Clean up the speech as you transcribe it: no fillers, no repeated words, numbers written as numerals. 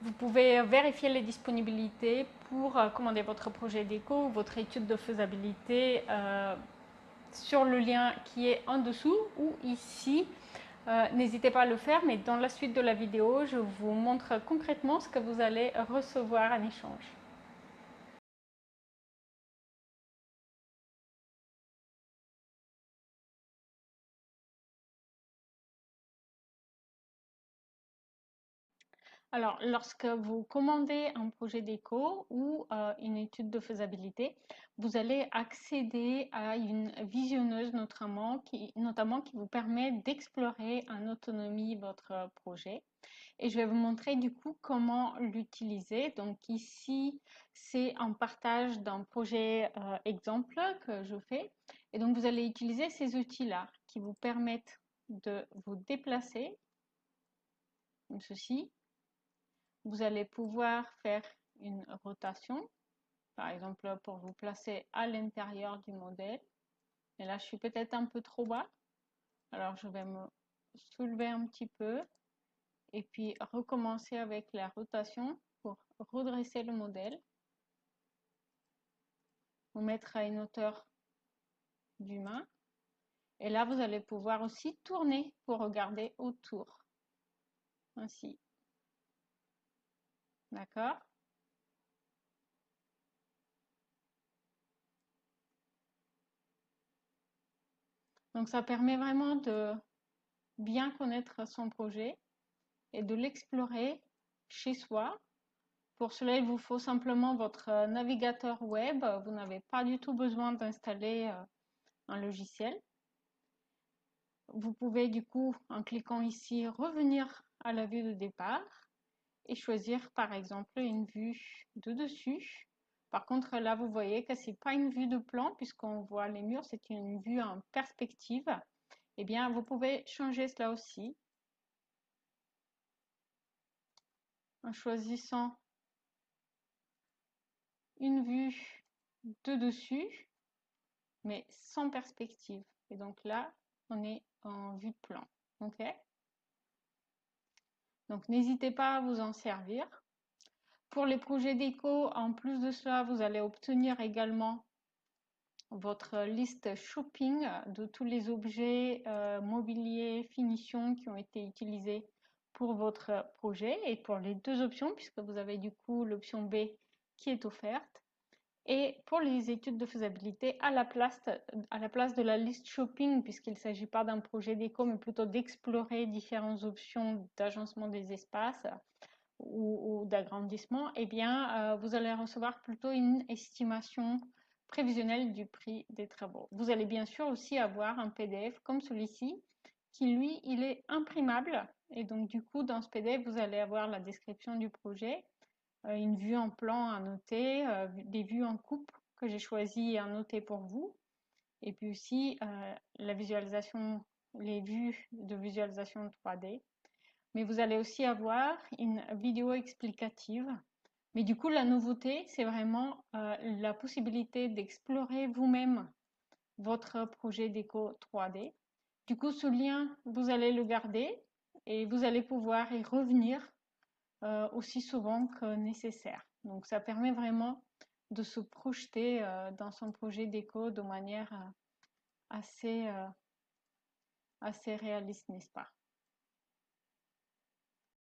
Vous pouvez vérifier les disponibilités pour commander votre projet déco ou votre étude de faisabilité sur le lien qui est en dessous ou ici. N'hésitez pas à le faire, mais dans la suite de la vidéo, je vous montre concrètement ce que vous allez recevoir en échange. Alors, lorsque vous commandez un projet déco ou une étude de faisabilité, vous allez accéder à une visionneuse notamment qui vous permet d'explorer en autonomie votre projet. Et je vais vous montrer du coup comment l'utiliser. Donc ici, c'est un partage d'un projet exemple que je fais. Et donc vous allez utiliser ces outils-là qui vous permettent de vous déplacer, comme ceci. Vous allez pouvoir faire une rotation, par exemple pour vous placer à l'intérieur du modèle. Et là, je suis peut-être un peu trop bas. Alors, je vais me soulever un petit peu et puis recommencer avec la rotation pour redresser le modèle. Vous mettre à une hauteur d'humain. Et là, vous allez pouvoir aussi tourner pour regarder autour. Ainsi. D'accord? Donc, ça permet vraiment de bien connaître son projet et de l'explorer chez soi. Pour cela, il vous faut simplement votre navigateur web. Vous n'avez pas du tout besoin d'installer un logiciel. Vous pouvez du coup, en cliquant ici, revenir à la vue de départ et choisir par exemple une vue de dessus. Par contre, là, vous voyez que ce n'est pas une vue de plan puisqu'on voit les murs, c'est une vue en perspective. Eh bien, vous pouvez changer cela aussi en choisissant une vue de dessus, mais sans perspective. Et donc là, on est en vue de plan. OK? Donc, n'hésitez pas à vous en servir. Pour les projets déco, en plus de cela, vous allez obtenir également votre liste shopping de tous les objets mobiliers, finitions qui ont été utilisés pour votre projet et pour les deux options, puisque vous avez du coup l'option B qui est offerte. Et pour les études de faisabilité, à la place de la liste shopping, puisqu'il ne s'agit pas d'un projet déco, mais plutôt d'explorer différentes options d'agencement des espaces ou d'agrandissement, eh bien, vous allez recevoir plutôt une estimation prévisionnelle du prix des travaux. Vous allez bien sûr aussi avoir un PDF comme celui-ci, qui lui, il est imprimable. Et donc, du coup, dans ce PDF, vous allez avoir la description du projet, une vue en plan à noter, des vues en coupe que j'ai choisi à noter pour vous, et puis aussi la visualisation, les vues de visualisation 3D. Mais vous allez aussi avoir une vidéo explicative. Mais du coup, la nouveauté, c'est vraiment la possibilité d'explorer vous-même votre projet déco 3D. Du coup, ce lien, vous allez le garder et vous allez pouvoir y revenir aussi souvent que nécessaire. Donc ça permet vraiment de se projeter dans son projet déco de manière assez réaliste, n'est-ce pas?